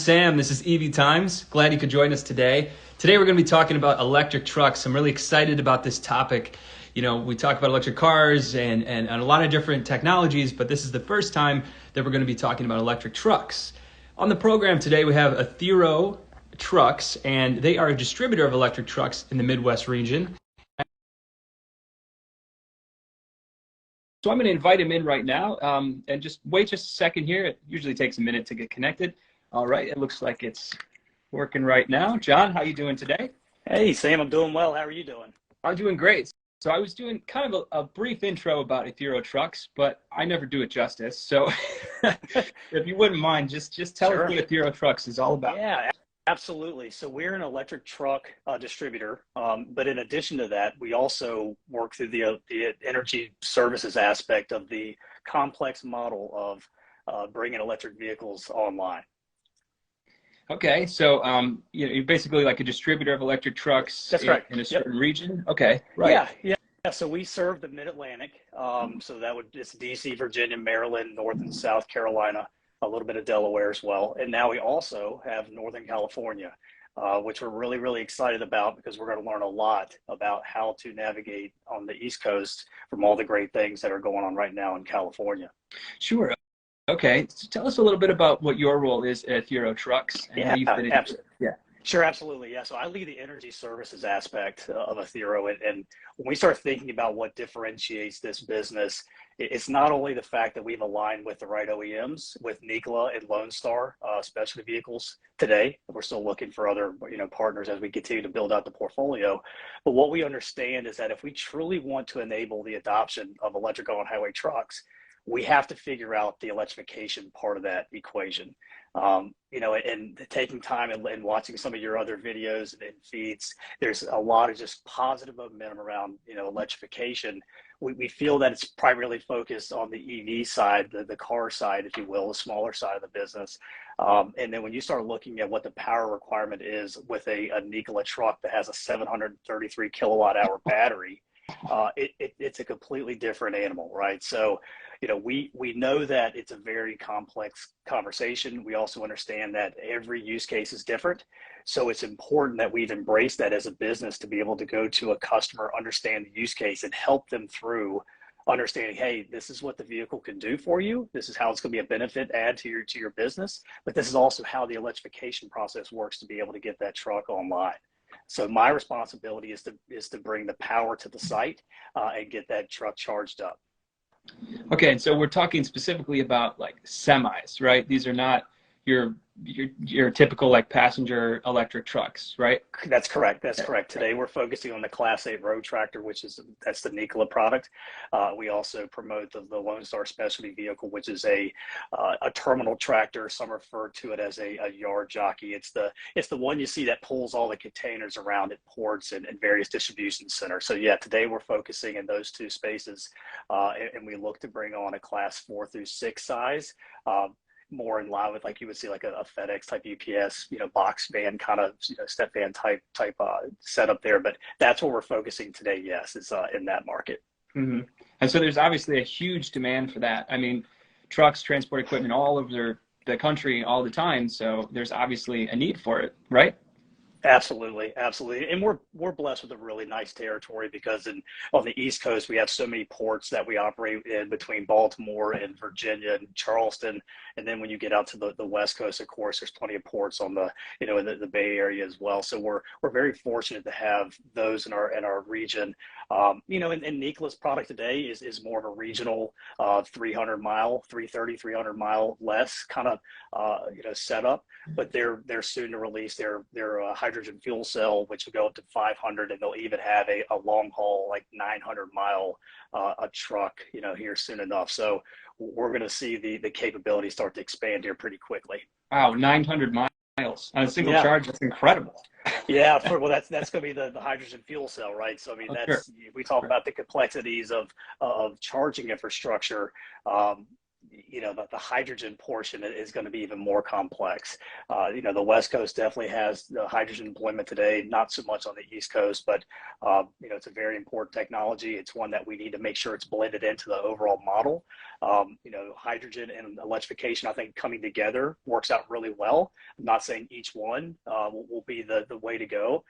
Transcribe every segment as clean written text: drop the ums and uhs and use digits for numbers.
Sam. This is EV Times. Glad you could join us today. Today we're going to be talking about electric trucks. I'm really excited about this topic. You know, we talk about electric cars and a lot of different technologies, but this is the first time that we're going to be talking about electric trucks. On the program today, we have ETHERO trucks, and they are a distributor of electric trucks in the Midwest region. So I'm going to invite him in right now, and just wait just a second here. It usually takes a minute to get connected. All right, it looks like it's working right now. John, how you doing today? Hey, Sam, I'm doing well. How are you doing? I'm doing great. So I was doing kind of a brief intro about ETHERO trucks, but I never do it justice. So if you wouldn't mind, just tell us Sure. what ETHERO trucks is all about. Yeah, absolutely. So we're an electric truck distributor, but in addition to that, we also work through the energy services aspect of the complex model of bringing electric vehicles online. Okay, so you're basically like a distributor of electric trucks That's correct. in a Yep. certain region. Okay, right. Yeah. So we serve the Mid-Atlantic. So it's DC, Virginia, Maryland, North and South Carolina, a little bit of Delaware as well. And now we also have Northern California, which we're really, really excited about because we're going to learn a lot about how to navigate on the East Coast from all the great things that are going on right now in California. Sure. Okay, so tell us a little bit about what your role is at ETHERO trucks and how Yeah, you fit into it. Yeah. Sure, absolutely. Yeah. So I lead the energy services aspect of ETHERO. And when we start thinking about what differentiates this business, it's not only the fact that we've aligned with the right OEMs, with Nikola and Lone Star specialty vehicles today. We're still looking for other partners as we continue to build out the portfolio. But what we understand is that if we truly want to enable the adoption of electric on-highway trucks, we have to figure out the electrification part of that equation. And taking time and watching some of your other videos and feeds, there's a lot of just positive momentum around, electrification. We feel that it's primarily focused on the EV side, the car side, if you will, the smaller side of the business. And then when you start looking at what the power requirement is with a Nikola truck that has a 733 kilowatt hour battery, it's a completely different animal, right? So, we know that it's a very complex conversation. We also understand that every use case is different. So it's important that we've embraced that as a business to be able to go to a customer, understand the use case, and help them through understanding, hey, this is what the vehicle can do for you. This is how it's going to be a benefit add to your business. But this is also how the electrification process works to be able to get that truck online. So my responsibility is to bring the power to the site and get that truck charged up. Okay, and so we're talking specifically about like semis, right? These are not your typical like passenger electric trucks, right? That's correct. That's correct. Today we're focusing on the Class 8 road tractor, that's the Nikola product. We also promote the Lone Star specialty vehicle, which is a terminal tractor. Some refer to it as a yard jockey. It's the one you see that pulls all the containers around at ports and various distribution centers. So yeah, today we're focusing in those two spaces, and we look to bring on a Class 4 through 6 size. More in line with like you would see like a FedEx type UPS, box van kind of step van type setup there. But that's where we're focusing today. Yes, is in that market. Mm-hmm. And so there's obviously a huge demand for that. I mean, trucks transport equipment all over the country all the time. So there's obviously a need for it, right? Absolutely, absolutely, and we're blessed with a really nice territory because on the East Coast we have so many ports that we operate in between Baltimore and Virginia and Charleston, and then when you get out to the West Coast, of course, there's plenty of ports on the in the Bay Area as well. So we're very fortunate to have those in our region. And Nikola's product today is more of a regional 300 mile, 300 mile less kind of setup, but they're soon to release their hydrogen fuel cell, which will go up to 500, and they'll even have a long haul like 900-mile a truck here soon enough. So we're going to see the capability start to expand here pretty quickly. Wow, 900 miles on a single charge. That's incredible. Yeah, that's going to be the hydrogen fuel cell, right? So I mean, we talk about the complexities of charging infrastructure. the hydrogen portion is going to be even more complex. The West Coast definitely has the hydrogen deployment today, not so much on the East Coast, but it's a very important technology. It's one that we need to make sure it's blended into the overall model. Hydrogen and electrification, I think, coming together works out really well. I'm not saying each one will be the way to go.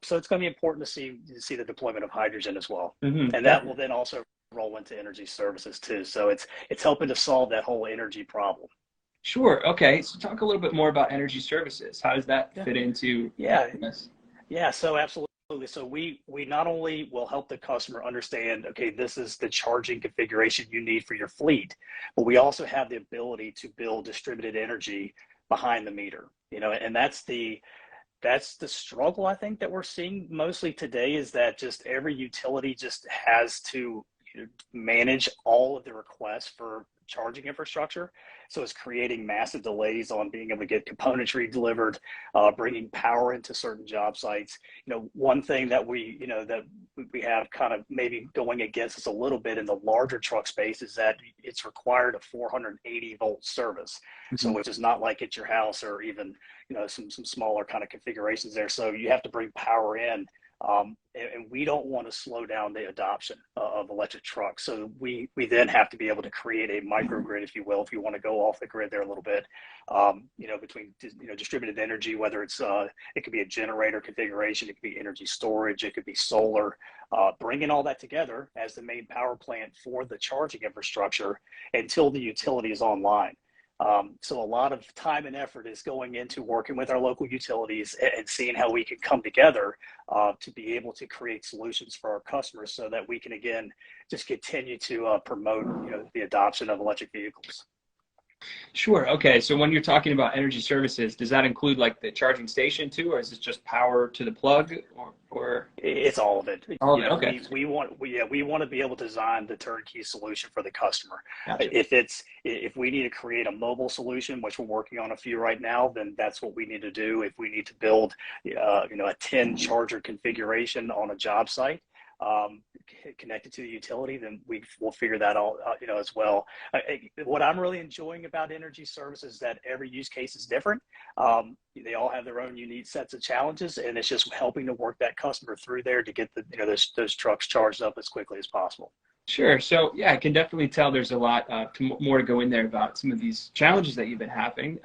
So it's going to be important to see the deployment of hydrogen as well. Mm-hmm. And that will then also roll into energy services too. So it's helping to solve that whole energy problem. Sure. Okay. So talk a little bit more about energy services. How does that fit into this? Yeah. So absolutely. So we not only will help the customer understand, okay, this is the charging configuration you need for your fleet, but we also have the ability to build distributed energy behind the meter. And that's the struggle I think that we're seeing mostly today, is that just every utility just has to manage all of the requests for charging infrastructure. So it's creating massive delays on being able to get componentry delivered, bringing power into certain job sites. One thing that we have kind of maybe going against us a little bit in the larger truck space is that it's required a 480 volt service. Mm-hmm. So which is not like at your house or even, some smaller kind of configurations there. So you have to bring power in. And we don't want to slow down the adoption of electric trucks. So we then have to be able to create a microgrid, if you will, if you want to go off the grid there a little bit, between distributed energy, whether it's it could be a generator configuration, it could be energy storage, it could be solar, bringing all that together as the main power plant for the charging infrastructure until the utility is online. So a lot of time and effort is going into working with our local utilities and seeing how we can come together to be able to create solutions for our customers so that we can, again, just continue to promote, the adoption of electric vehicles. Sure. Okay. So when you're talking about energy services, does that include like the charging station too, or is it just power to the plug, or? It's all of it. All of it. Okay. We want to be able to design the turnkey solution for the customer. Gotcha. If we need to create a mobile solution, which we're working on a few right now, then that's what we need to do. If we need to build, a 10 charger configuration on a job site, connected to the utility, then we'll figure that all out, as well. What I'm really enjoying about energy services is that every use case is different. They all have their own unique sets of challenges, and it's just helping to work that customer through there to get those trucks charged up as quickly as possible. Sure. So yeah, I can definitely tell there's a lot more to go in there about some of these challenges that you've been having.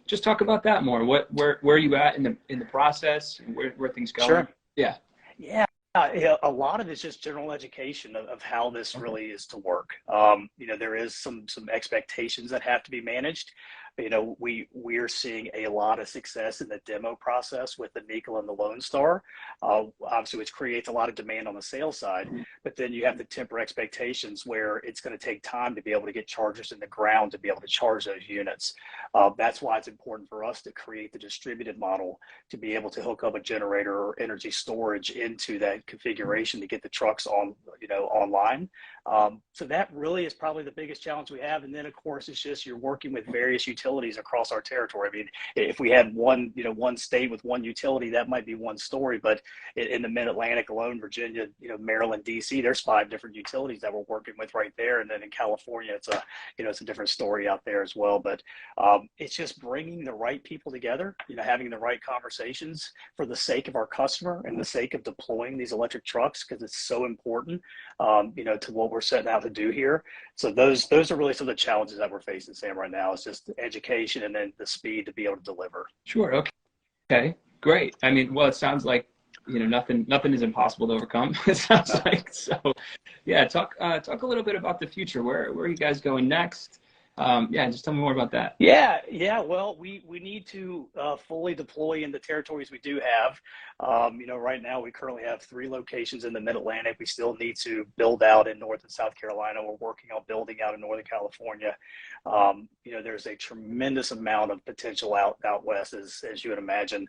Just talk about that more. Where are you at in the process, and where things going? Sure. Yeah. Yeah. A lot of it's just general education of how this really is to work. There is some expectations that have to be managed. We're seeing a lot of success in the demo process with the Nikola and the Lone Star, obviously, which creates a lot of demand on the sales side. But then you have to temper expectations where it's going to take time to be able to get chargers in the ground to be able to charge those units. That's why it's important for us to create the distributed model to be able to hook up a generator or energy storage into that configuration to get the trucks online. So that really is probably the biggest challenge we have. And then, of course, it's just you're working with various utilities across our territory. I mean, if we had one state with one utility, that might be one story. But in the Mid-Atlantic alone, Virginia, Maryland, DC, there's 5 different utilities that we're working with right there. And then in California, it's a different story out there as well. But it's just bringing the right people together, having the right conversations for the sake of our customer and the sake of deploying these electric trucks, because it's so important, to what we're setting out to do here. So those are really some of the challenges that we're facing, Sam, right now. It's just education and then the speed to be able to deliver. Sure. Okay. Great. I mean, well, it sounds like nothing is impossible to overcome. It sounds like so. Yeah. Talk a little bit about the future. Where are you guys going next? Just tell me more about that. Yeah. Well, we need to fully deploy in the territories we do have. Right now we currently have 3 locations in the Mid-Atlantic. We still need to build out in North and South Carolina. We're working on building out in Northern California. There's a tremendous amount of potential out west, as you would imagine.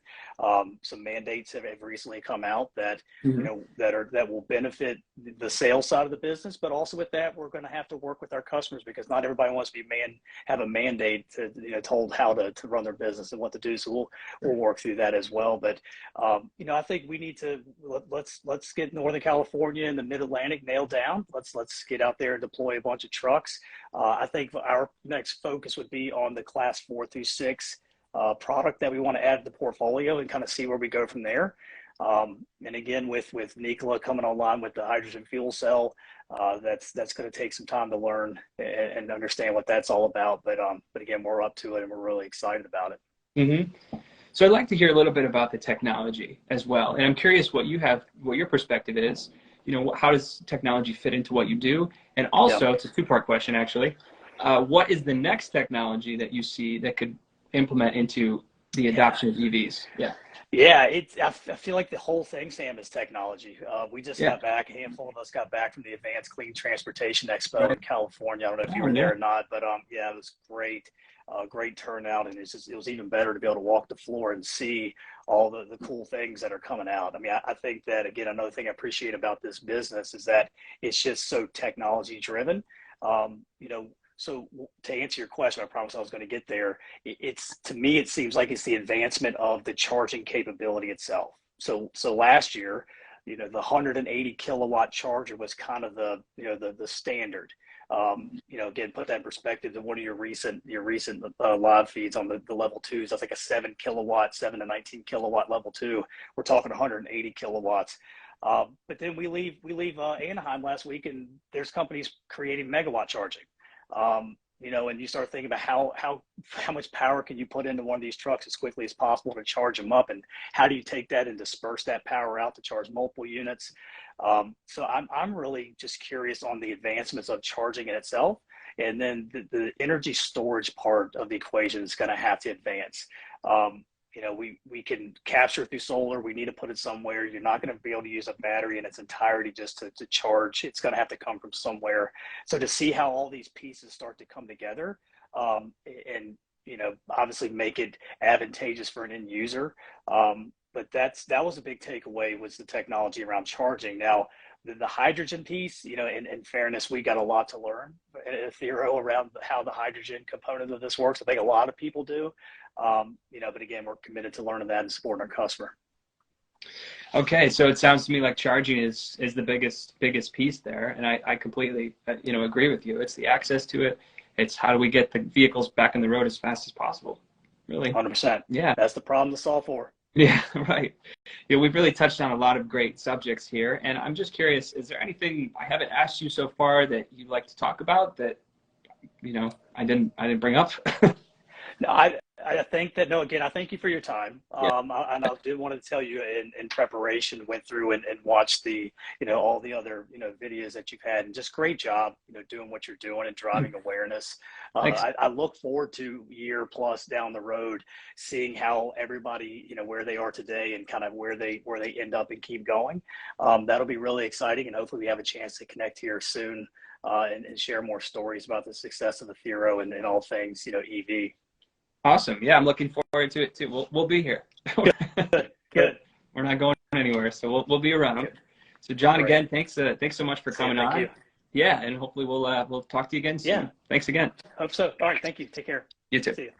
Some mandates have recently come out that that will benefit the sales side of the business, but also with that, we're going to have to work with our customers because not everybody wants to have a mandate to told how to run their business and what to do. So we'll work through that as well. But I think we need to let's get Northern California and the Mid Atlantic nailed down. Let's get out there and deploy a bunch of trucks. I think our next focus would be on the class 4 through 6 product that we want to add to the portfolio and kind of see where we go from there. And again, with Nikola coming online with the hydrogen fuel cell, that's going to take some time to learn and understand what that's all about. But again, we're up to it and we're really excited about it. So I'd like to hear a little bit about the technology as well. And I'm curious what your perspective is. How does technology fit into what you do? And also, it's a two-part question actually. What is the next technology that you see that could implement into the adoption of EVs? I feel like the whole thing, Sam, is technology. We just got back, a handful of us got back from the Advanced Clean Transportation Expo in California. I don't know if you were there or not, but it was great. Great turnout, and it was even better to be able to walk the floor and see all the cool things that are coming out. I mean, I think that, again, another thing I appreciate about this business is that it's just so technology driven. So to answer your question, I promise I was going to get there. To me, it seems like it's the advancement of the charging capability itself. So last year, the 180 kilowatt charger was kind of the standard. Again, put that in perspective to one of your recent live feeds on the level 2s. That's like a 7 to 19 kilowatt level 2. We're talking 180 kilowatts. But then we leave Anaheim last week, and there's companies creating megawatt charging. And you start thinking about how much power can you put into one of these trucks as quickly as possible to charge them up, and how do you take that and disperse that power out to charge multiple units? So I'm really just curious on the advancements of charging in itself, and then the energy storage part of the equation is going to have to advance. We can capture through solar. We need to put it somewhere. You're not going to be able to use a battery in its entirety just to charge. It's going to have to come from somewhere. So to see how all these pieces start to come together, and obviously make it advantageous for an end user. But that was a big takeaway, was the technology around charging. Now, the hydrogen piece, in fairness, we got a lot to learn at ETHERO around how the hydrogen component of this works. I think a lot of people do, but again, we're committed to learning that and supporting our customer. Okay, so it sounds to me like charging is the biggest piece there, and I completely agree with you. It's the access to it. It's how do we get the vehicles back on the road as fast as possible. Really, 100%. Yeah, that's the problem to solve for. Yeah, right. We've really touched on a lot of great subjects here, and I'm just curious, is there anything I haven't asked you so far that you'd like to talk about that I didn't bring up? No, I think that, again, I thank you for your time. And I did want to tell you in preparation, went through and watched all the other, videos that you've had, and just great job, doing what you're doing and driving awareness. I look forward to year plus down the road, seeing how everybody, where they are today and kind of where they end up and keep going. That'll be really exciting. And hopefully we have a chance to connect here soon, and share more stories about the success of the ETHERO and all things, EV. Awesome. Yeah, I'm looking forward to it too. We'll be here. Good. We're not going anywhere, so we'll be around. Good. So John, again, thanks so much for coming on. Thank you. Yeah, and hopefully we'll talk to you again soon. Yeah. Thanks again. Hope so. All right. Thank you. Take care. You too. See you.